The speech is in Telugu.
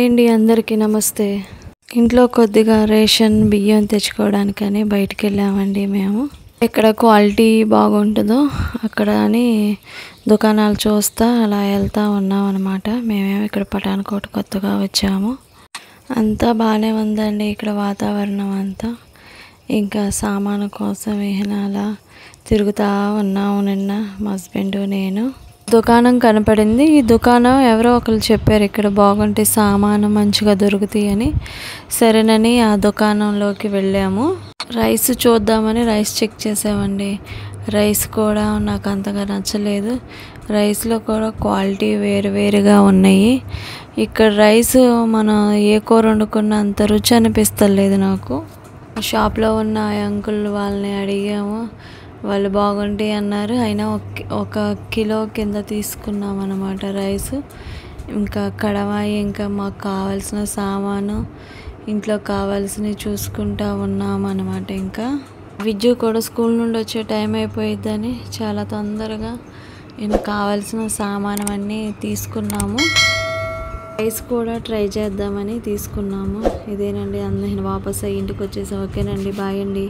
హాయ్ అండి, అందరికీ నమస్తే. ఇంట్లో కొద్దిగా రేషన్ బియ్యం తెచ్చుకోవడానికని బయటికి వెళ్ళామండి మేము. ఎక్కడ క్వాలిటీ బాగుంటుందో అక్కడ అని దుకాణాలు చూస్తా అలా వెళ్తూ ఉన్నాం అనమాట. మేమేమో ఇక్కడ పఠాన్కోట్ కొత్తగా వచ్చాము. అంతా బాగానే ఉందండి ఇక్కడ వాతావరణం అంతా. ఇంకా సామాను కోసం అలా తిరుగుతూ ఉన్నాము. నిన్న మా హస్బెండ్ నేను. దుకాణం కనపడింది. ఈ దుకాణం ఎవరో ఒకరు చెప్పారు ఇక్కడ బాగుంటే సామాను మంచిగా దొరుకుతాయి అని. సరేనని ఆ దుకాణంలోకి వెళ్ళాము. రైస్ చూద్దామని రైస్ చెక్ చేసామండి. రైస్ కూడా నాకు అంతగా నచ్చలేదు. రైస్లో కూడా క్వాలిటీ వేరుగా ఉన్నాయి. ఇక్కడ రైస్ మనం ఏ కూర వండుకున్న అంత రుచి అనిపిస్తలేదు నాకు. షాప్లో ఉన్న అంకుల్ వాళ్ళని అడిగాము, వాళ్ళు బాగుంటాయి అన్నారు. అయినా ఒక కిలో కింద తీసుకున్నాం అన్నమాట రైస్. ఇంకా కడాయి, ఇంకా మాకు కావాల్సిన సామాను, ఇంట్లో కావాల్సినవి చూసుకుంటూ ఉన్నాం అన్నమాట. ఇంకా విద్యు కూడా స్కూల్ నుండి వచ్చే టైం అయిపోయిద్దని చాలా తొందరగా కావాల్సిన సామాను అన్నీ తీసుకున్నాము. రైస్ కూడా ట్రై చేద్దామని తీసుకున్నాము. ఇదేనండి, అందరిని వాపస్ ఇంటికి వచ్చేసాం. ఓకేనండి, బాయ్ అండి.